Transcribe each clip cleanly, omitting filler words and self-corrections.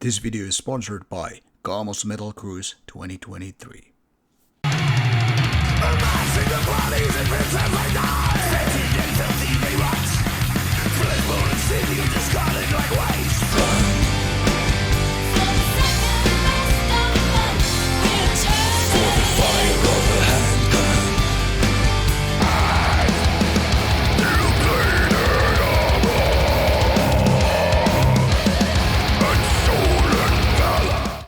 This video is sponsored by Gamos Metal Cruise 2023. Amassing the bodies and pits as they die, sentient and filthy they rot. Flammable and singing, discarded like waste. For the fire of the handgun, you played it all wrong. And soul and valor.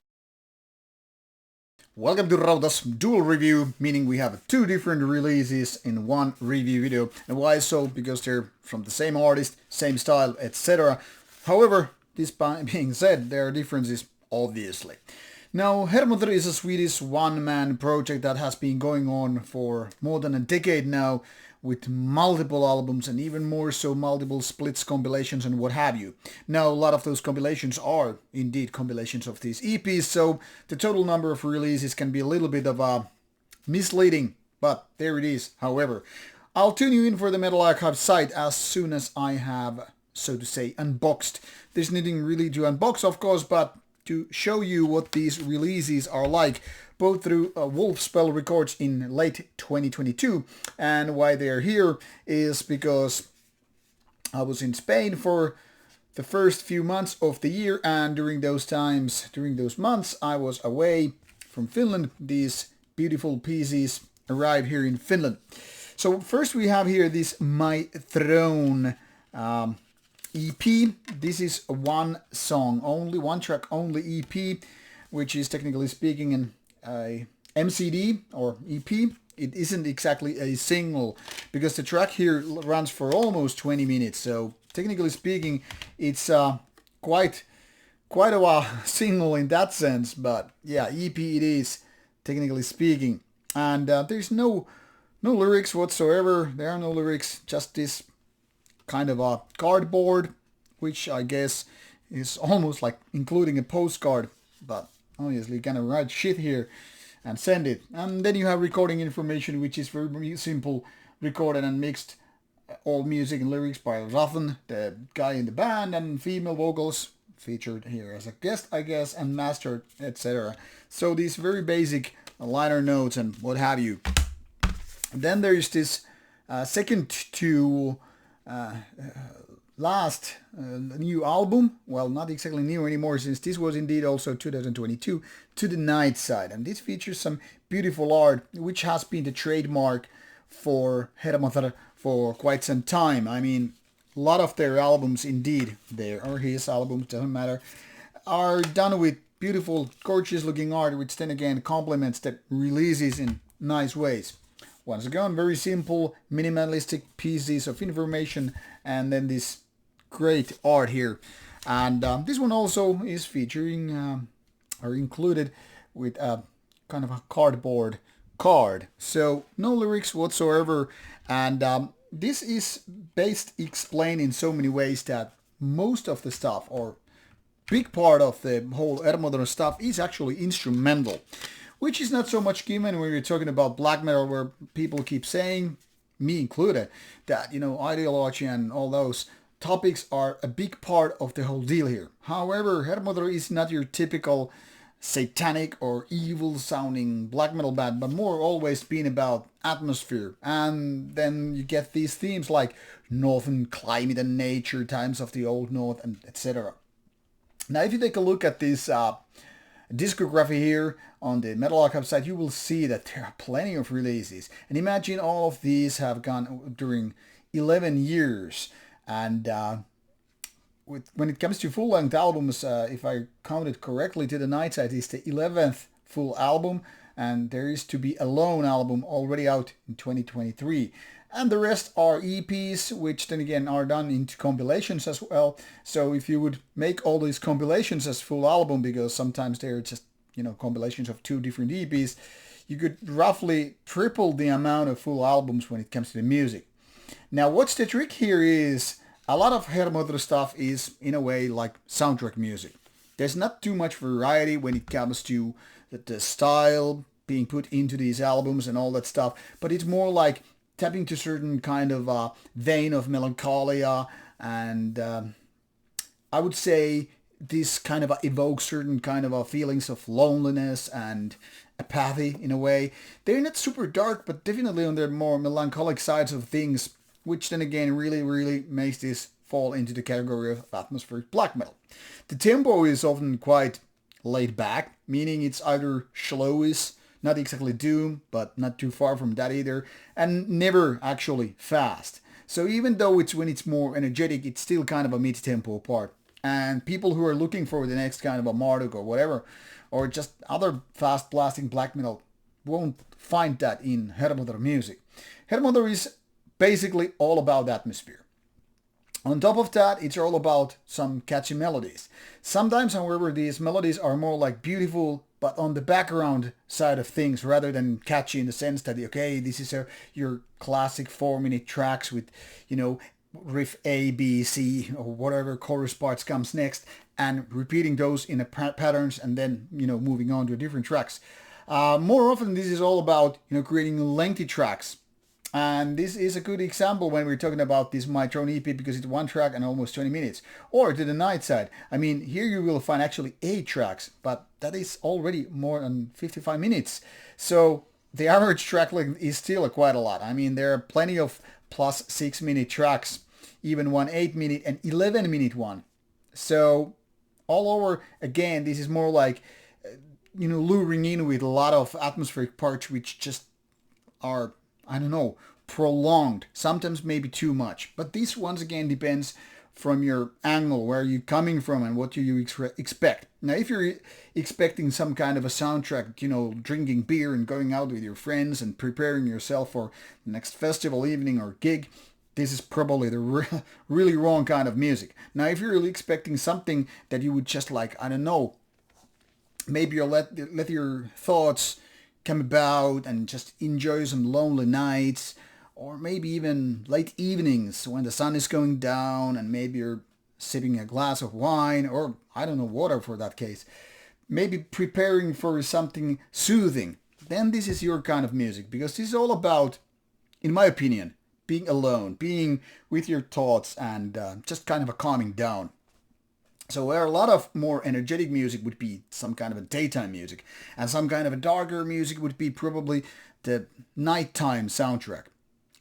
Welcome to Rauta's duel review, meaning we have two different releases in one review video. And why so? Because they're from the same artist, same style, etc. However, this being said, there are differences, obviously. Now, Hermóðr is a Swedish one-man project that has been going on for more than a decade now, with multiple albums and even more so multiple splits, compilations and what have you. Now, a lot of those compilations are indeed compilations of these EPs, so the total number of releases can be a little bit of misleading, but there it is. However, I'll tune you in for the Metal Archive site as soon as I have, so to say, unboxed. There's nothing really to unbox, of course, but to show you what these releases are like, both through Wolfspell Records in late 2022, and why they're here is because I was in Spain for the first few months of the year, and during those months, I was away from Finland. These beautiful pieces arrived here in Finland. So first we have here this My Throne EP. This is a one track only EP, which is technically speaking an MCD or EP. It isn't exactly a single because the track here runs for almost 20 minutes. So technically speaking, it's quite a single in that sense. But yeah, EP it is, technically speaking. And there's no lyrics whatsoever. There are no lyrics, just this kind of a cardboard, which I guess is almost like including a postcard, but obviously you can write shit here and send it. And then you have recording information, which is very simple, recorded and mixed, all music and lyrics by Rauta, the guy in the band, and female vocals featured here as a guest, I guess, and mastered, etc. So these very basic liner notes and what have you. And then there is this second to last new album, well, not exactly new anymore, since this was indeed also 2022, to the Nightside, and this features some beautiful art, which has been the trademark for Hermóðr for quite some time. I mean, a lot of their albums, indeed, or his albums, doesn't matter, are done with beautiful, gorgeous looking art, which then again complements the releases in nice ways. Once again, very simple, minimalistic pieces of information, and then this great art here. And this one also is featuring, or included with a kind of a cardboard card. So no lyrics whatsoever. And this is explained in so many ways that most of the stuff, or big part of the whole Hermóðr stuff, is actually instrumental. Which is not so much given when we're talking about black metal, where people keep saying, me included, that, ideology and all those topics are a big part of the whole deal here. However, Hermóðr is not your typical satanic or evil sounding black metal band, but more always been about atmosphere. And then you get these themes like northern climate and nature, times of the old north, and etc. Now, if you take a look at this discography here on the Metal Archive site, you will see that there are plenty of releases. And imagine all of these have gone during 11 years. And when it comes to full-length albums, if I counted correctly, to the Nightside is the 11th full album. And there is to be a lone album already out in 2023. And the rest are EPs, which then again are done into compilations as well. So if you would make all these compilations as full album, because sometimes they're just, compilations of two different EPs, you could roughly triple the amount of full albums when it comes to the music. Now, what's the trick here is a lot of Hermóðr stuff is, in a way, like soundtrack music. There's not too much variety when it comes to the style being put into these albums and all that stuff, but it's more like tapping to certain kind of vein of melancholia, and I would say this kind of evokes certain kind of feelings of loneliness and apathy in a way. They're not super dark, but definitely on the more melancholic sides of things, which then again really makes this fall into the category of atmospheric black metal. The tempo is often quite laid back, meaning it's either slowish, not exactly doom, but not too far from that either, and never actually fast. So even though when it's more energetic, it's still kind of a mid-tempo part. And people who are looking for the next kind of a Marduk or whatever, or just other fast blasting black metal, won't find that in Hermóðr music. Hermóðr is basically all about atmosphere. On top of that, it's all about some catchy melodies. Sometimes, however, these melodies are more like beautiful, but on the background side of things, rather than catchy in the sense that, okay, this is your classic 4-minute tracks with, riff A, B, C, or whatever chorus parts comes next, and repeating those in a patterns, and then, moving on to different tracks. More often, this is all about, creating lengthy tracks. And this is a good example when we're talking about this My Throne EP, because it's one track and almost 20 minutes. Or to the Nightside. I mean, here you will find actually 8 tracks, but that is already more than 55 minutes. So the average track length is still quite a lot. I mean, there are plenty of plus 6-minute tracks, even one 8-minute and 11-minute one. So all over, again, this is more like, luring in with a lot of atmospheric parts which just are, I don't know, prolonged, sometimes maybe too much. But this once again depends from your angle, where you're coming from and what you expect. Now, if you're expecting some kind of a soundtrack, drinking beer and going out with your friends and preparing yourself for the next festival evening or gig, this is probably the really wrong kind of music. Now, if you're really expecting something that you would just like, I don't know, maybe you'll let your thoughts come about and just enjoy some lonely nights, or maybe even late evenings when the sun is going down and maybe you're sipping a glass of wine, or I don't know, water for that case, maybe preparing for something soothing, then this is your kind of music, because this is all about, in my opinion, being alone, being with your thoughts, and just kind of a calming down. So where a lot of more energetic music would be some kind of a daytime music, and some kind of a darker music would be probably the nighttime soundtrack.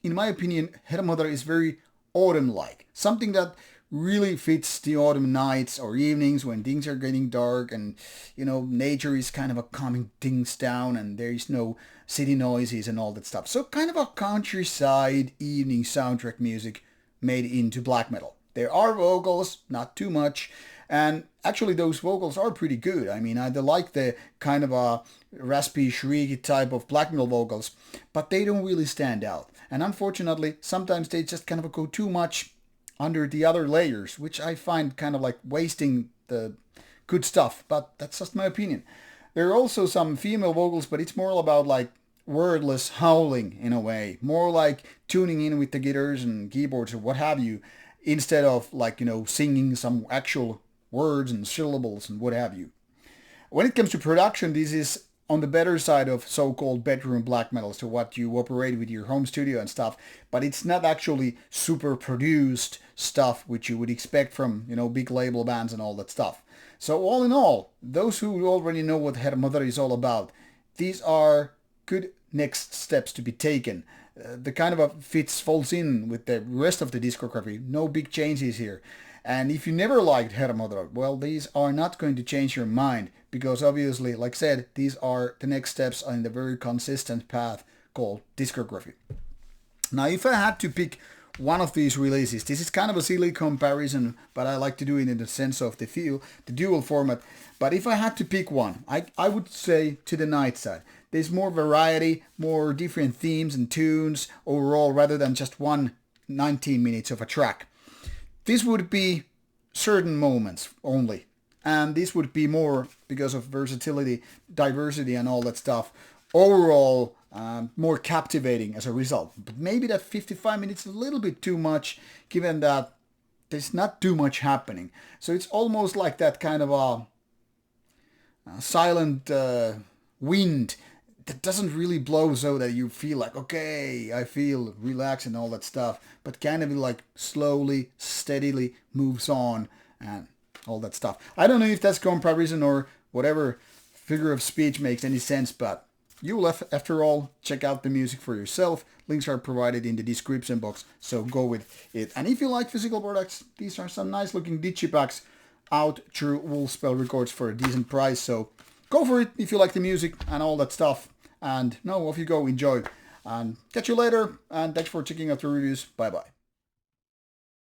In my opinion, Hermóðr is very autumn-like, something that really fits the autumn nights or evenings when things are getting dark and, nature is kind of a calming things down and there is no city noises and all that stuff. So kind of a countryside evening soundtrack music made into black metal. There are vocals, not too much, and actually those vocals are pretty good. I mean, I like the kind of a raspy, shrieky type of black metal vocals, but they don't really stand out. And unfortunately, sometimes they just kind of go too much under the other layers, which I find kind of like wasting the good stuff, but that's just my opinion. There are also some female vocals, but it's more about like wordless howling in a way, more like tuning in with the guitars and keyboards or what have you, instead of like, singing some actual words and syllables and what have you. When it comes to production, this is on the better side of so-called bedroom black metal, so what you operate with your home studio and stuff, but it's not actually super produced stuff which you would expect from, big label bands and all that stuff. So all in all, those who already know what Hermóðr is all about, these are good next steps to be taken. The kind of a falls in with the rest of the discography, no big changes here. And if you never liked Hermóðr, well, these are not going to change your mind, because obviously, like I said, these are the next steps in the very consistent path called discography. Now, if I had to pick one of these releases, this is kind of a silly comparison, but I like to do it in the sense of the dual format. But if I had to pick one, I would say to the Nightside. There's more variety, more different themes and tunes overall, rather than just 19 minutes of a track. This would be certain moments only. And this would be more because of versatility, diversity and all that stuff. Overall, more captivating as a result. But maybe that 55 minutes is a little bit too much, given that there's not too much happening. So it's almost like that kind of a silent wind that doesn't really blow so that you feel like, okay, I feel relaxed and all that stuff, but kind of like slowly, steadily moves on, and all that stuff. I don't know if that's comparison or whatever figure of speech makes any sense, but you will, after all, check out the music for yourself. Links are provided in the description box, so go with it. And if you like physical products, these are some nice looking digipacks out through Wolfspell Records for a decent price. So go for it if you like the music and all that stuff. And now off you go, enjoy. And catch you later, and thanks for checking out the reviews. Bye bye.